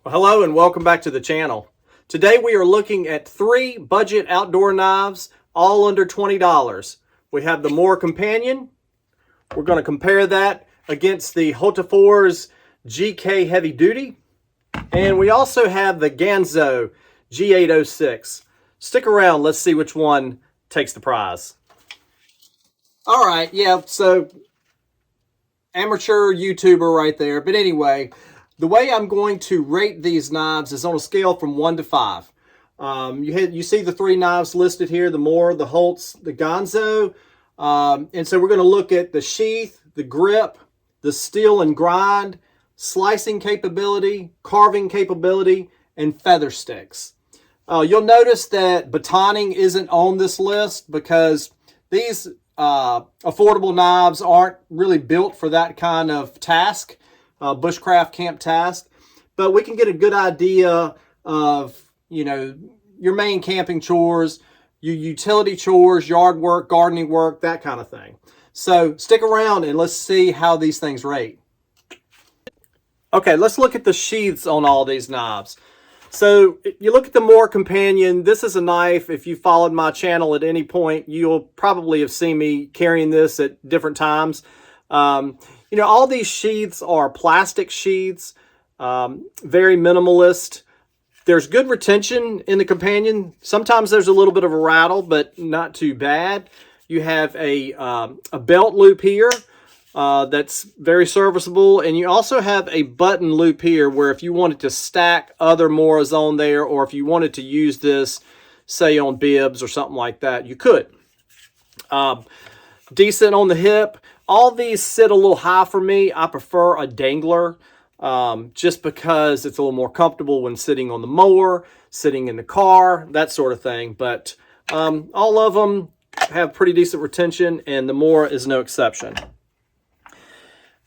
Well, hello and welcome back to the channel. Today we are looking at 3 budget outdoor knives, all under $20. We have the Mora Companion. We're going to compare that against the Hultafors GK Heavy Duty. And we also have the Ganzo G806. Stick around, let's see which one takes the prize. All right, yeah, so amateur YouTuber right there. But anyway, the way I'm going to rate these knives is on a scale from 1 to 5. You see the 3 knives listed here, the Mora, the Hultz, the Ganzo. And so we're going to look at the sheath, the grip, the steel and grind, slicing capability, carving capability, and feather sticks. You'll notice that batoning isn't on this list because these affordable knives aren't really built for that kind of task. Bushcraft camp task, but we can get a good idea of, your main camping chores, your utility chores, yard work, gardening work, that kind of thing. So stick around and let's see how these things rate. Okay, let's look at the sheaths on all these knives. So you look at the Mora Companion. This is a knife. If you followed my channel at any point, you'll probably have seen me carrying this at different times. All these sheaths are plastic sheaths, very minimalist. There's good retention in the Companion. Sometimes there's a little bit of a rattle, but not too bad. You have a belt loop here that's very serviceable. And you also have a button loop here where if you wanted to stack other Moras on there, or if you wanted to use this, say on bibs or something like that, you could. Decent on the hip. All these sit a little high for me. I prefer a dangler just because it's a little more comfortable when sitting on the mower, sitting in the car, that sort of thing. But all of them have pretty decent retention, and the Mora is no exception.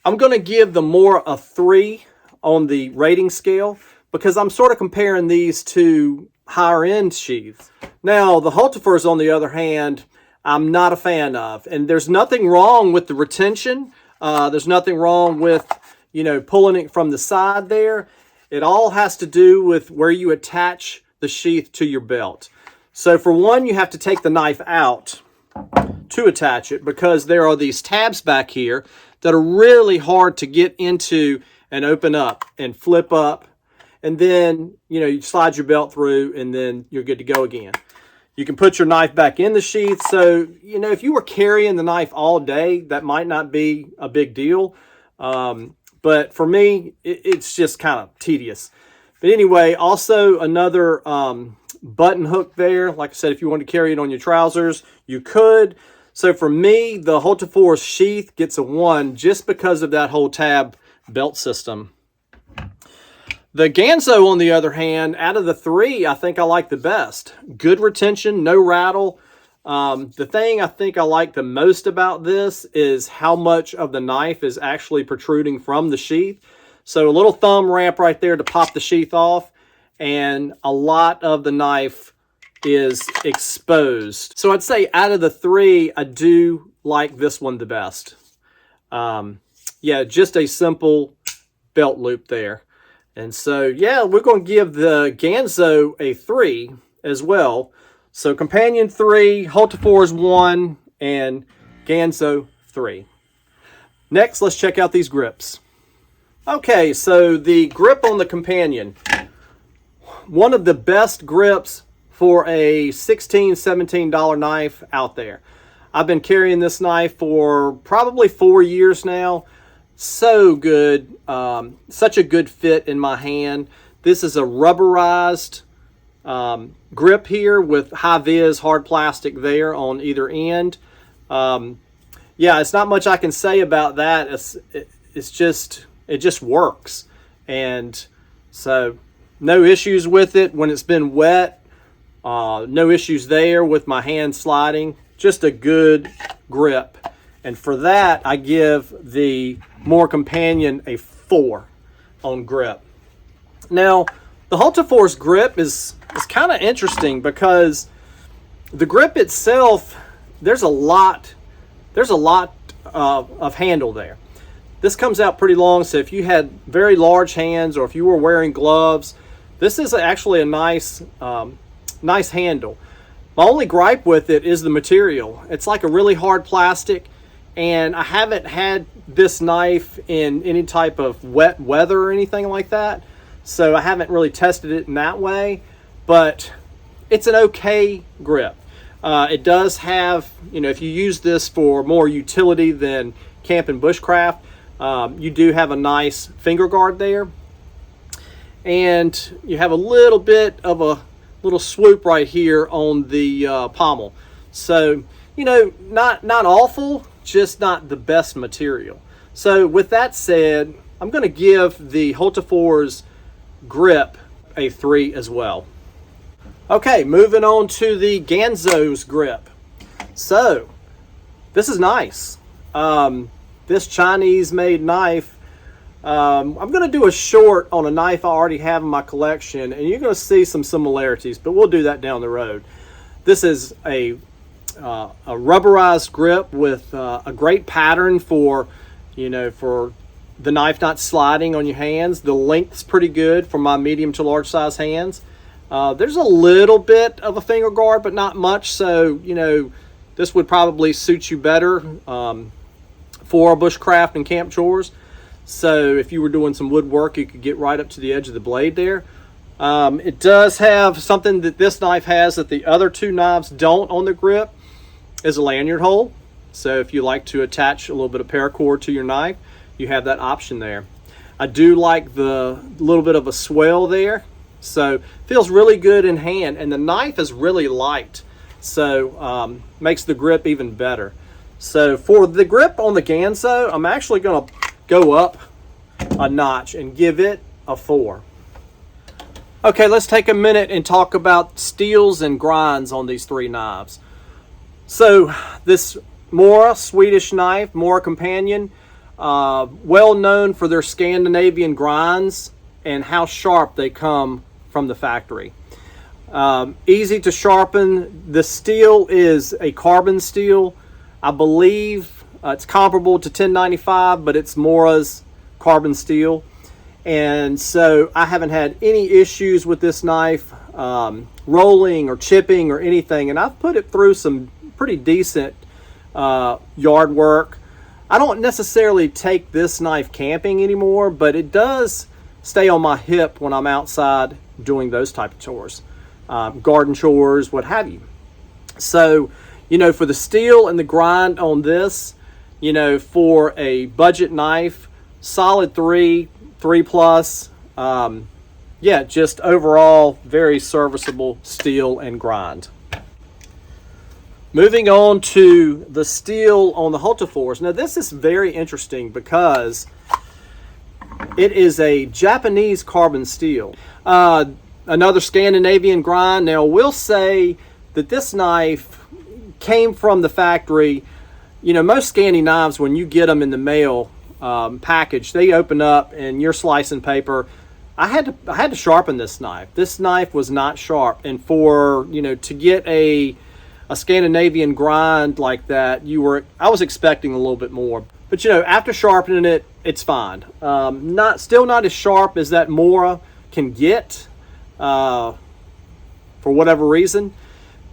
I'm going to give the Mora a 3 on the rating scale because I'm sort of comparing these to higher end sheaths. Now, the Hultafors, on the other hand, I'm not a fan of. And there's nothing wrong with the retention. There's nothing wrong with, pulling it from the side there. It all has to do with where you attach the sheath to your belt. So for one, you have to take the knife out to attach it because there are these tabs back here that are really hard to get into and open up and flip up. And then, you slide your belt through and then you're good to go again. You can put your knife back in the sheath. So, if you were carrying the knife all day, that might not be a big deal. But for me, it's just kind of tedious. But anyway, also another button hook there. Like I said, if you want to carry it on your trousers, you could. So for me, the Hultafors sheath gets a 1 just because of that whole tab belt system. The Ganzo, on the other hand, out of the 3, I think I like the best. Good retention, no rattle. The thing I think I like the most about this is how much of the knife is actually protruding from the sheath. So a little thumb ramp right there to pop the sheath off, and a lot of the knife is exposed. So I'd say out of the 3, I do like this one the best. Yeah, just a simple belt loop there. And so, yeah, we're going to give the Ganzo a 3 as well. So Companion 3, Hultafors 1, and Ganzo 3. Next, let's check out these grips. Okay, so the grip on the Companion. One of the best grips for a $16, $17 knife out there. I've been carrying this knife for probably 4 years now. So good, such a good fit in my hand. This is a rubberized grip here with high-vis hard plastic there on either end. Yeah, it's not much I can say about that. It just works, and so no issues with it when it's been wet. No issues there with my hand sliding. Just a good grip. And for that, I give the Mora Companion a 4 on grip. Now, the Hultafors grip is kind of interesting because the grip itself, there's a lot of handle there. this comes out pretty long, so if you had very large hands or if you were wearing gloves, this is actually a nice nice handle. My only gripe with it is the material. It's like a really hard plastic, and I haven't had this knife in any type of wet weather or anything like that, so I haven't really tested it in that way, but it's an okay grip. It does have, if you use this for more utility than camp and bushcraft, you do have a nice finger guard there, and you have a little bit of a little swoop right here on the pommel. So, not awful, just not the best material. So with that said, I'm going to give the Hultafors grip a 3 as well. Okay, moving on to the Ganzo's grip. So, this is nice. This Chinese-made knife, I'm going to do a short on a knife I already have in my collection, and you're going to see some similarities, but we'll do that down the road. This is a rubberized grip with a great pattern for, for the knife not sliding on your hands. The length's pretty good for my medium to large size hands. There's a little bit of a finger guard, but not much, so, this would probably suit you better for bushcraft and camp chores. So if you were doing some woodwork, you could get right up to the edge of the blade there. It does have something that this knife has that the other two knives don't on the grip, is a lanyard hole. So if you like to attach a little bit of paracord to your knife, you have that option there. I do like the little bit of a swell there. So feels really good in hand, and the knife is really light, so makes the grip even better. So for the grip on the Ganzo, I'm actually going to go up a notch and give it a 4. Okay, let's take a minute and talk about steels and grinds on these 3 knives. So this Mora Swedish knife, Mora Companion, well known for their Scandinavian grinds and how sharp they come from the factory. Easy to sharpen. The steel is a carbon steel. I believe it's comparable to 1095, but it's Mora's carbon steel. And so I haven't had any issues with this knife rolling or chipping or anything. And I've put it through some pretty decent yard work. I don't necessarily take this knife camping anymore, but it does stay on my hip when I'm outside doing those type of chores, garden chores, what have you. So, for the steel and the grind on this, for a budget knife, solid 3 plus. Yeah, just overall very serviceable steel and grind. Moving on to the steel on the Hultafors. Now this is very interesting because it is a Japanese carbon steel. Another Scandinavian grind. Now we'll say that this knife came from the factory. Most Scandi knives, when you get them in the mail package, they open up and you're slicing paper. I had to sharpen this knife. This knife was not sharp, and for to get a Scandinavian grind like that, I was expecting a little bit more. But after sharpening it, it's fine. Still not as sharp as that Mora can get for whatever reason,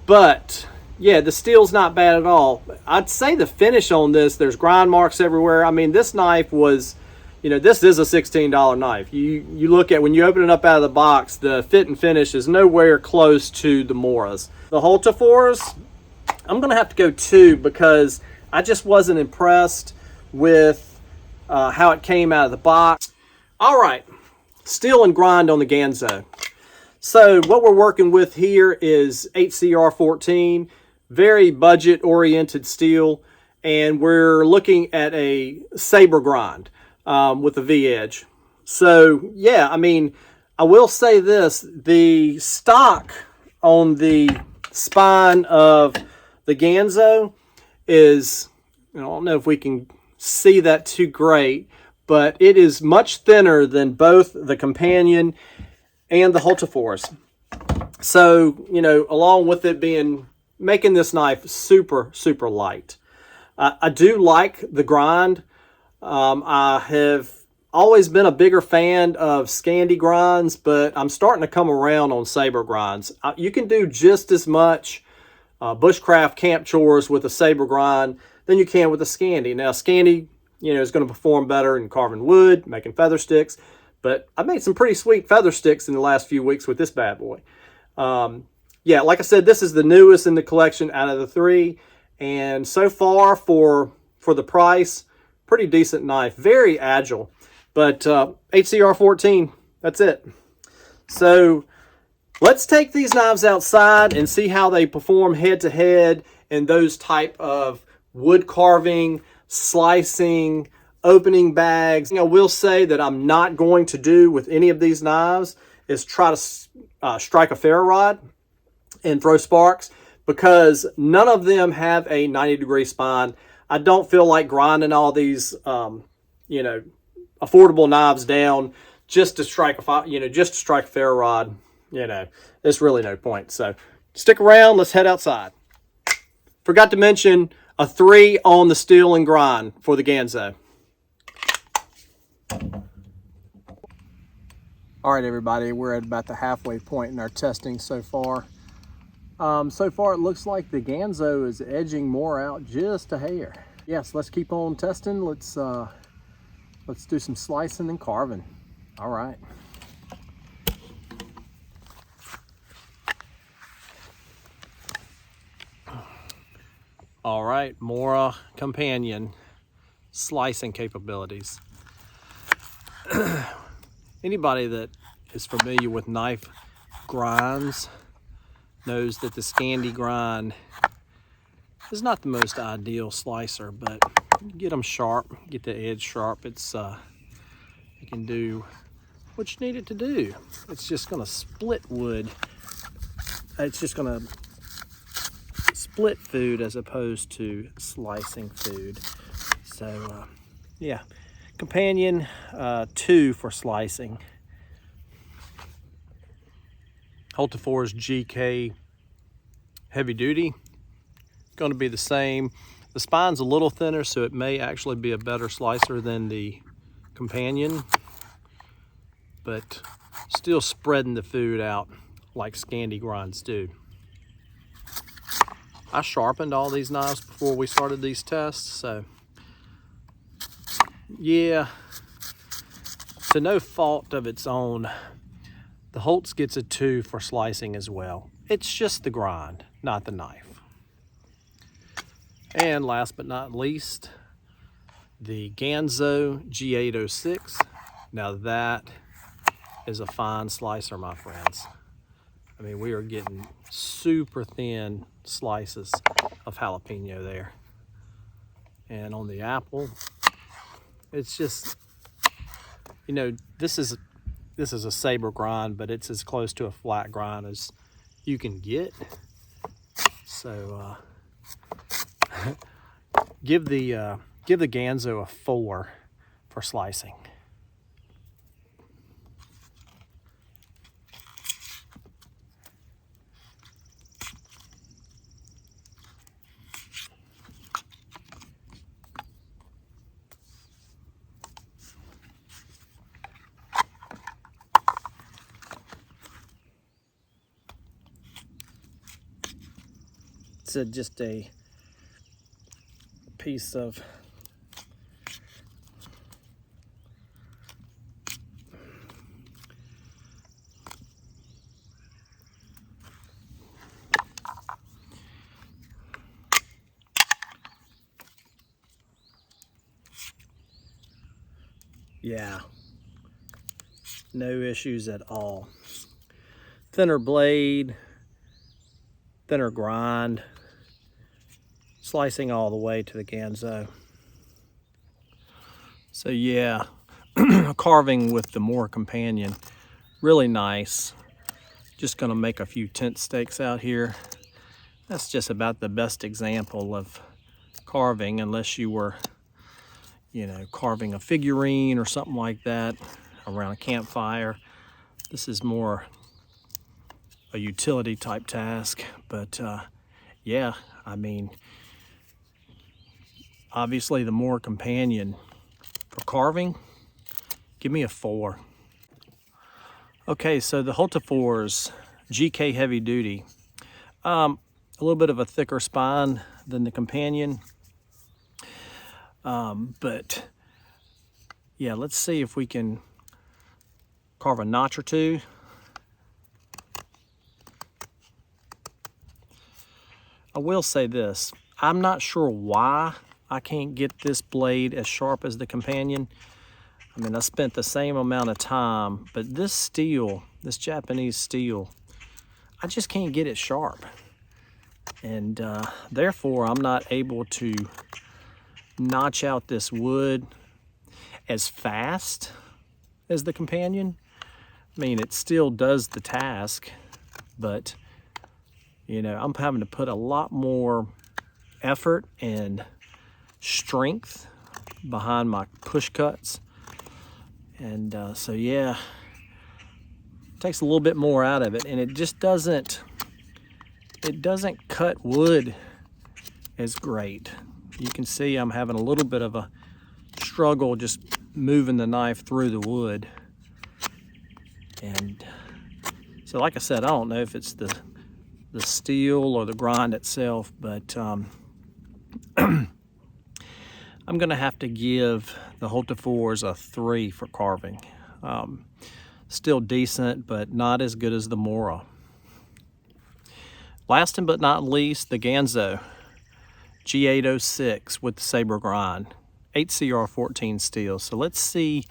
but yeah, the steel's not bad at all. I'd say the finish on this, there's grind marks everywhere. I mean, this knife was, this is a $16 knife. You look at, when you open it up out of the box, the fit and finish is nowhere close to the Moras. The Hultafors, I'm going to have to go 2 because I just wasn't impressed with how it came out of the box. All right, steel and grind on the Ganzo. So what we're working with here is HCR14, very budget-oriented steel, and we're looking at a saber grind with a V-edge. So yeah, I mean, I will say this, the stock on the spine of the Ganzo is, I don't know if we can see that too great, but it is much thinner than both the Companion and the Hultafors. So, along with it making this knife super, super light. I do like the grind. I have always been a bigger fan of Scandi grinds, but I'm starting to come around on Sabre grinds. You can do just as much bushcraft camp chores with a Sabre grind than you can with a Scandi. Now, Scandi, is going to perform better in carving wood, making feather sticks, but I made some pretty sweet feather sticks in the last few weeks with this bad boy. Yeah, like I said, this is the newest in the collection out of the three, and so far for the price, pretty decent knife, very agile. But HCR 14, that's it. So let's take these knives outside and see how they perform head to head in those type of wood carving, slicing, opening bags. I will say that I'm not going to do with any of these knives is try to strike a ferro rod and throw sparks, because none of them have a 90-degree spine. I don't feel like grinding all these, affordable knives down just to strike a ferro rod. There's really no point. So stick around. Let's head outside. Forgot to mention a 3 on the steel and grind for the Ganzo. All right, everybody, we're at about the halfway point in our testing so far. So far, it looks like the Ganzo is edging Mora out just a hair. Yes, let's keep on testing. Let's do some slicing and carving. All right. All right, Mora Companion slicing capabilities. Anybody that is familiar with knife grinds knows that the Scandi grind is not the most ideal slicer, but get them sharp, get the edge sharp. It's you can do what you need it to do. It's just going to split wood. It's just going to split food as opposed to slicing food. So yeah, Companion 2 for slicing. Hultafors GK heavy duty, going to be the same. The spine's a little thinner, so it may actually be a better slicer than the Companion, but still spreading the food out like Scandi grinds do. I sharpened all these knives before we started these tests, so yeah, to no fault of its own, the Holtz gets a 2 for slicing as well. It's just the grind, not the knife. And last but not least, the Ganzo G806. Now that is a fine slicer, my friends. I mean, we are getting super thin slices of jalapeno there. And on the apple, it's just, this is a Sabre grind, but it's as close to a flat grind as you can get. So give the Ganzo a 4 for slicing. It's just a piece of yeah, no issues at all. Thinner blade, thinner grind, slicing all the way to the Ganzo. So yeah, carving with the Mora Companion, really nice. Just gonna make a few tent stakes out here. That's just about the best example of carving, unless you were, carving a figurine or something like that around a campfire. This is more a utility type task, but yeah, I mean, obviously the Mora Companion For carving, give me a 4. Okay, so the Hultafors GK Heavy Duty. A little bit of a thicker spine than the companion. But yeah, let's see if we can carve a notch or two. I will say this, I'm not sure why I can't get this blade as sharp as the companion. I mean, I spent the same amount of time, but this steel, this Japanese steel, I just can't get it sharp. And therefore, I'm not able to notch out this wood as fast as the companion. I mean, it still does the task, but you know, I'm having to put a lot more effort and strength behind my push cuts. And so yeah, it takes a little bit more out of it, and it just doesn't cut wood as great. You can see I'm having a little bit of a struggle just moving the knife through the wood. And so like I said, I don't know if it's the steel or the grind itself, but I'm gonna have to give the Hultafors a 3 for carving. Still decent, but not as good as the Mora. Last but not least, the Ganzo G806 with the saber grind, 8CR14 steel. So let's see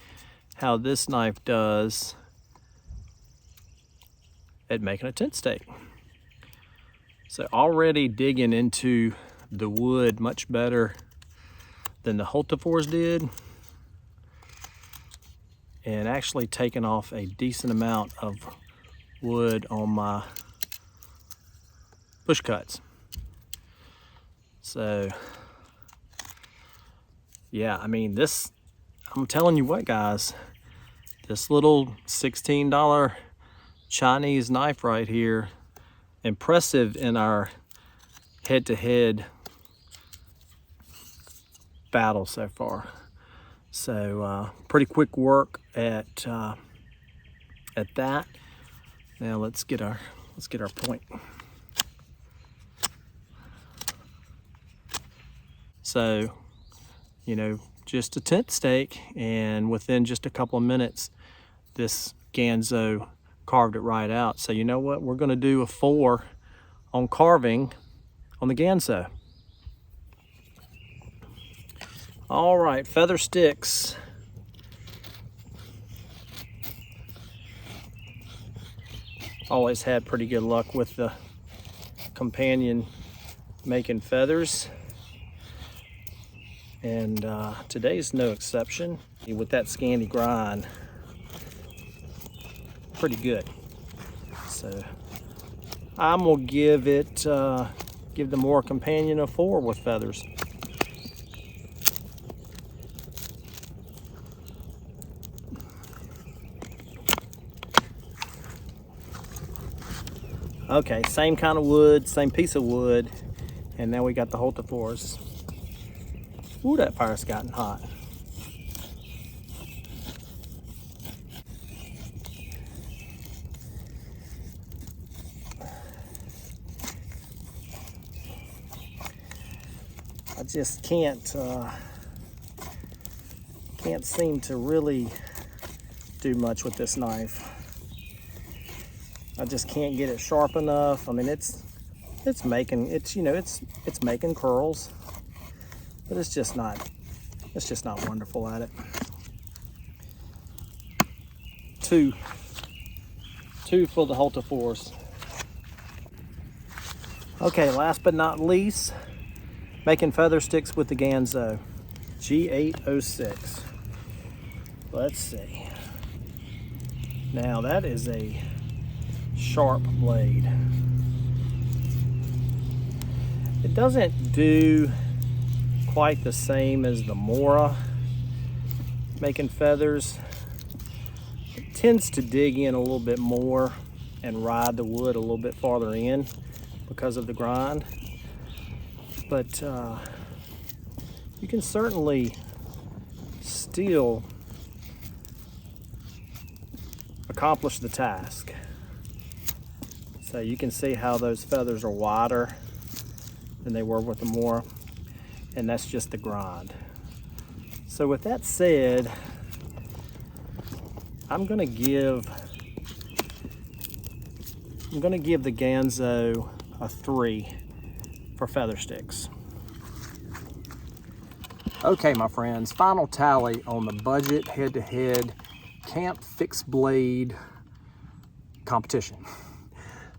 how this knife does at making a tent stake. So already digging into the wood much better than the Hultafors did, and actually taking off a decent amount of wood on my push cuts. So yeah, I mean, this, I'm telling you what guys, this little $16 Chinese knife right here, impressive in our head-to-head battle so far. So pretty quick work at that. Now let's get our point. So, you know, just a tent stake, and within just a couple of minutes, this Ganzo carved it right out. So you know what? We're going to do a 4 on carving on the Ganzo. All right, feather sticks. Always had pretty good luck with the companion making feathers. And today's no exception. With that Scandi grind, pretty good. So I'm gonna give the Mora companion a 4 with feathers. Okay, same kind of wood, same piece of wood, and now we got the Hultafors. Ooh, that fire's gotten hot. I just can't seem to really do much with this knife. I just can't get it sharp enough. I mean, it's making curls, but it's just not wonderful at it. 2 for the Hultafors. Okay, last but not least, making feather sticks with the Ganzo G806. Let's see. Now that is a sharp blade. It doesn't do quite the same as the Mora making feathers. It tends to dig in a little bit more and ride the wood a little bit farther in because of the grind. But you can certainly still accomplish the task. So you can see how those feathers are wider than they were with the Mora, and that's just the grind. So with that said, I'm gonna give the Ganzo a 3 for feather sticks. Okay, my friends, final tally on the budget head-to-head camp fixed blade competition.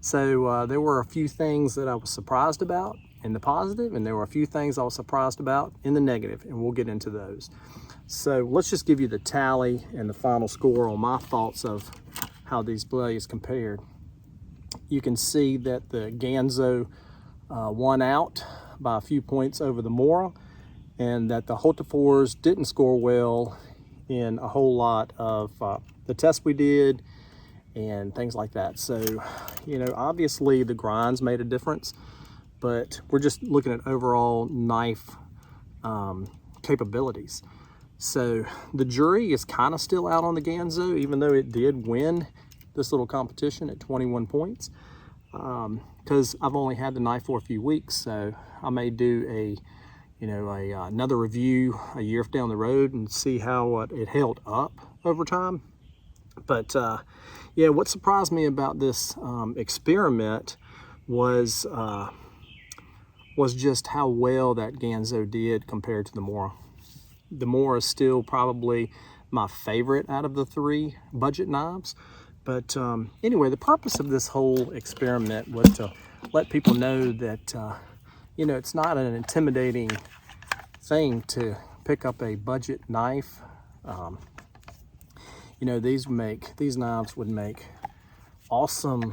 So there were a few things that I was surprised about in the positive, and there were a few things I was surprised about in the negative, and we'll get into those. So let's just give you the tally and the final score on my thoughts of how these blades compared. You can see that the Ganzo won out by a few points over the Mora, and that the Hultafors didn't score well in a whole lot of the tests we did and things like that. So, you know, obviously the grinds made a difference, but we're just looking at overall knife capabilities. So the jury is kind of still out on the Ganzo, even though it did win this little competition at 21 points, because I've only had the knife for a few weeks. So I may do another review a year down the road and see how it held up over time. But yeah, what surprised me about this experiment was just how well that Ganzo did compared to the Mora. The Mora is still probably my favorite out of the 3 budget knives. But anyway, the purpose of this whole experiment was to let people know that you know, it's not an intimidating thing to pick up a budget knife. You know, these knives would make awesome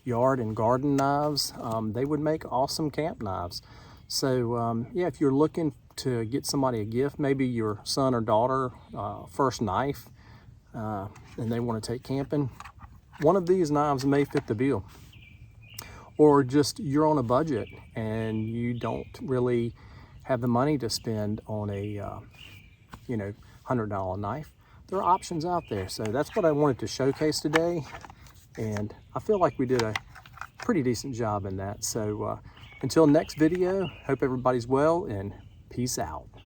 yard and garden knives. They would make awesome camp knives. So yeah, if you're looking to get somebody a gift, maybe your son or daughter first knife, and they want to take camping, one of these knives may fit the bill. Or just you're on a budget and you don't really have the money to spend on a $100 knife. There are options out there. So that's what I wanted to showcase today, and I feel like we did a pretty decent job in that. So until next video, hope everybody's well, and peace out.